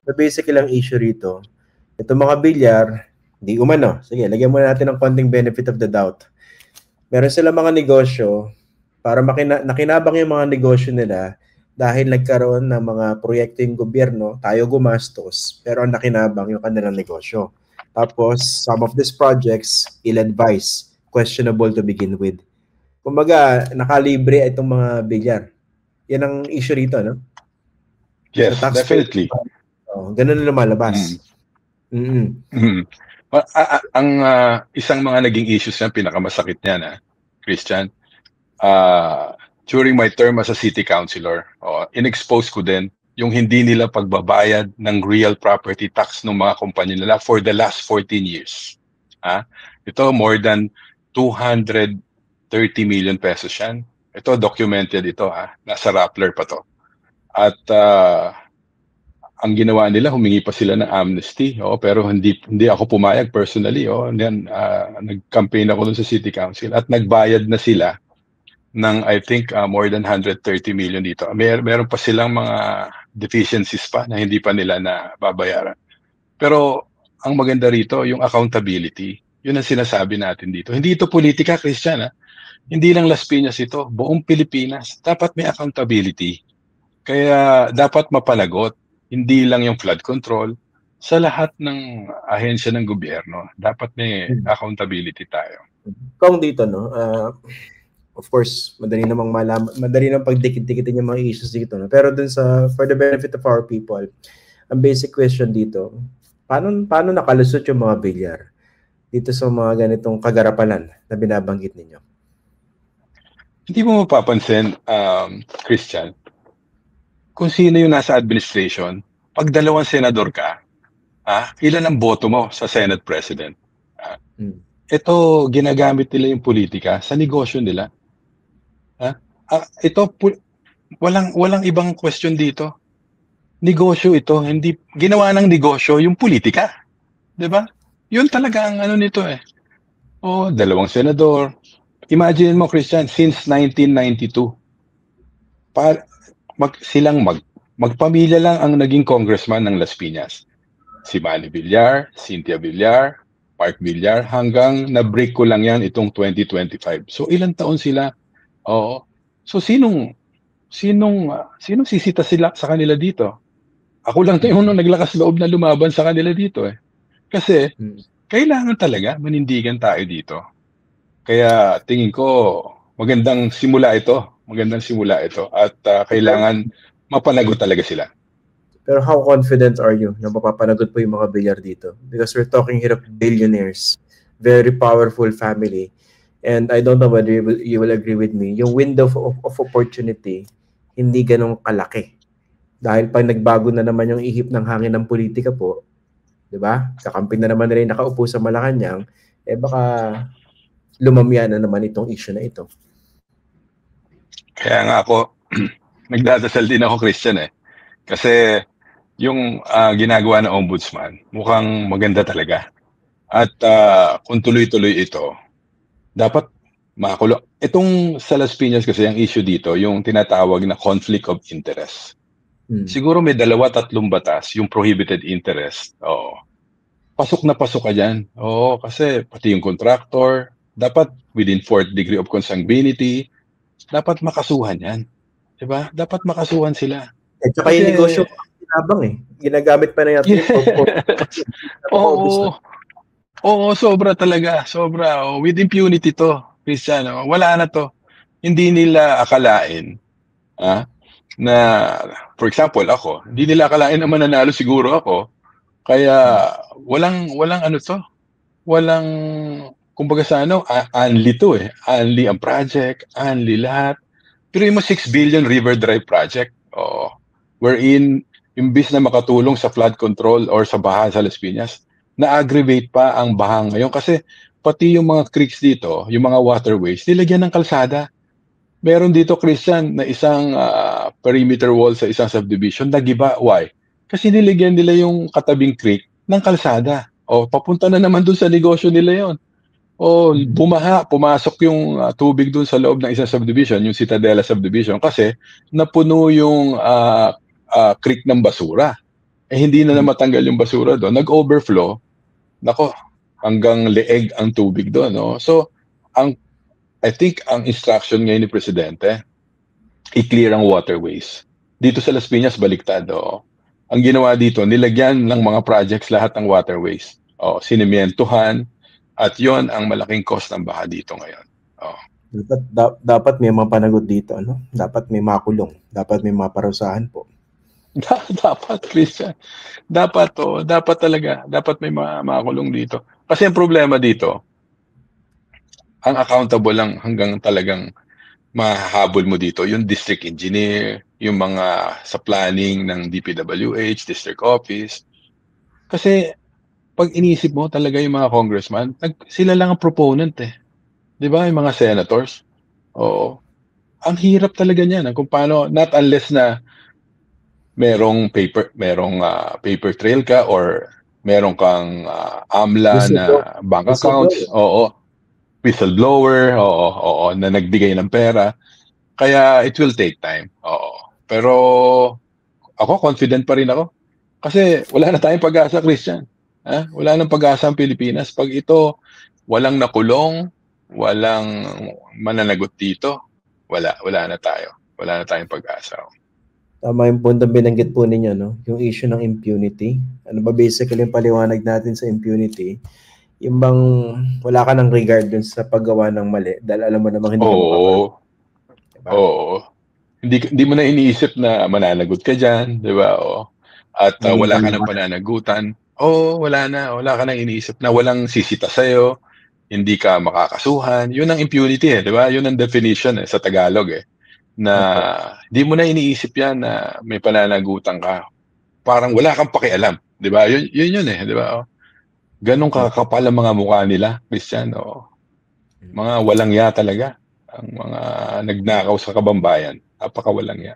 the basic lang issue rito, itong mga bilyar, di umano, sige, lagyan muna natin ng konting benefit of the doubt. Meron sila mga negosyo, para nakinabang yung mga negosyo nila dahil nagkaroon ng mga proyekto yung gobyerno, tayo gumastos, pero ang nakinabang yung kanilang negosyo. Tapos, some of these projects, ill-advised, questionable to begin with. Kumbaga, nakalibre itong mga bilyar. Yan ang issue rito, no? Yes, definitely. Ganun na lumalabas. Ang isang mga naging issues na pinakamasakit niya na, Christian, during my term as a city councilor, in-expose ko din yung hindi nila pagbabayad ng real property tax ng mga kumpanya nila for the last 14 years. Ito, more than 230 million pesos yan. Ito, documented ito. Nasa Rappler pa to. At ang ginawa nila, humingi pa sila ng amnesty. Pero hindi ako pumayag personally. Nag-campaign ako dun sa city council at nagbayad na sila ng I think more than 130 million dito. Meron pa silang mga deficiencies pa na hindi pa nila na babayaran. Pero ang maganda rito, yung accountability. Yun ang sinasabi natin dito. Hindi ito politika, Christian. Hindi lang Las Piñas ito. Buong Pilipinas. Dapat may accountability. Kaya dapat mapanagot. Hindi lang yung flood control. Sa lahat ng ahensya ng gobyerno, dapat may accountability tayo. Kung dito, no? Of course, madali namang malaman, madali namang pagdikit-dikitin yung mga issues dito. No? Pero dun sa, for the benefit of our people, ang basic question dito, paano nakalusot yung mga bilyar dito sa mga ganitong kagarapalan na binabanggit ninyo? Hindi mo mapapansin, Christian, kung sino yung nasa administration, pag dalawang senador ka, ilan ang boto mo sa Senate President? Ito, ginagamit nila yung politika sa negosyo nila. Ito, walang ibang question dito. Negosyo ito, hindi ginawa ng negosyo yung politika. 'Di ba? Yun talaga ang ano nito eh. Dalawang senador. Imagine mo, Christian, since 1992, magpamilya lang ang naging congressman ng Las Piñas. Si Manny Villar, Cynthia Villar, Mark Villar, hanggang na-break ko lang yan itong 2025. So ilang taon sila? So sinong sisita sila sa kanila dito? Ako lang yung naglakas loob na lumaban sa kanila dito eh. Kasi kailangan talaga manindigan tayo dito. Kaya tingin ko magandang simula ito at kailangan mapanagot talaga sila. Pero how confident are you na mapapanagot po yung mga bilyar dito? Because we're talking here of billionaires, very powerful family. And I don't know whether you will agree with me, yung window of opportunity, hindi ganong kalaki. Dahil pag nagbago na naman yung ihip ng hangin ng politika po, di ba? Kakampi na naman rin nakaupo sa Malacanang, baka lumamya na naman itong issue na ito. Kaya nga ako, nagdadasal din ako, Christian eh. Kasi yung ginagawa ng ombudsman, mukhang maganda talaga. At kung tuloy-tuloy ito, dapat makakulong. Itong sa Las Piñas kasi ang issue dito, yung tinatawag na conflict of interest. Siguro may 2-3 batas, yung prohibited interest. Pasok na pasok ka dyan. Kasi pati yung contractor, dapat within 4th degree of consanguinity, dapat makasuhan yan. Diba? Dapat makasuhan sila. Tsaka yung negosyo, kinabang eh. Ginagamit pa na natin. Oo, sobra talaga. Sobra. With impunity to, Christian. Wala na to. Hindi nila akalain na, for example, ako, hindi nila akalain na mananalo siguro ako. Kaya walang ano to. Walang, kumbaga sa unli to eh. Unli ang project, unli lahat. Pero yung 6 billion River Drive project, wherein imbis na makatulong sa flood control or sa baha sa Las Piñas, na-aggravate pa ang baha ngayon kasi pati yung mga creeks dito, yung mga waterways, nilagyan ng kalsada. Meron dito, Christian, na isang perimeter wall sa isang subdivision, nagiba. Why? Kasi nilagyan nila yung katabing creek ng kalsada. Papunta na naman dun sa negosyo nila yon. Bumaha, pumasok yung tubig dun sa loob ng isang subdivision, yung Citadela subdivision, kasi napuno yung creek ng basura. hindi na matanggal yung basura doon, nag-overflow, nako, hanggang leeg ang tubig doon, no? So, I think ang instruction ngayon ni Presidente, i-clear ang waterways. Dito sa Las Piñas, baliktad, Ang ginawa dito, nilagyan ng mga projects lahat ng waterways. Sinimientuhan, at yon ang malaking cost ng baha dito ngayon. Dapat may mga panagot dito, ano? Dapat may makulong. Dapat may maparusahan po. Dapat, Christian. Dapat talaga. Dapat may makulong dito. Kasi ang problema dito, ang accountable lang hanggang talagang mahahabol mo dito, yung district engineer, yung mga sa planning ng DPWH, district office. Kasi pag inisip mo talaga yung mga congressman, sila lang ang proponent eh. 'Di ba? Yung mga senators. Oo. Ang hirap talaga niyan, kung paano, not unless na merong paper trail ka or meron kang AMLA na bank accounts, whistleblower, na nagbigay ng pera. Kaya it will take time. Pero ako confident pa rin ako. Kasi wala na tayong pag-asa, Christian. Wala nang pag-asa ang Pilipinas. Pag ito walang nakulong, walang mananagot dito, wala na tayo. Wala na tayong pag-asa. Tama yung puntong binanggit po ninyo, no? Yung issue ng impunity. Ano ba basically yung paliwanag natin sa impunity? Yung bang wala ka ng regard dun sa paggawa ng mali dahil alam mo namang hindi ka makapag. Diba? Oo. Hindi mo na iniisip na mananagot ka dyan, di ba? At wala ka ng pananagutan. Wala na. Wala ka nang iniisip na walang sisita sa'yo, hindi ka makakasuhan. Yun ang impunity di ba? Yun ang definition sa Tagalog na hindi mo na iniisip yan na may pananagutan ka. Parang wala kang pakialam, di ba? Yun di ba? Ganong kakapal ang mga mukha nila, Christian. Mga walang ya talaga. Ang mga nagnakaw sa kabambayan. Napakawalang ya.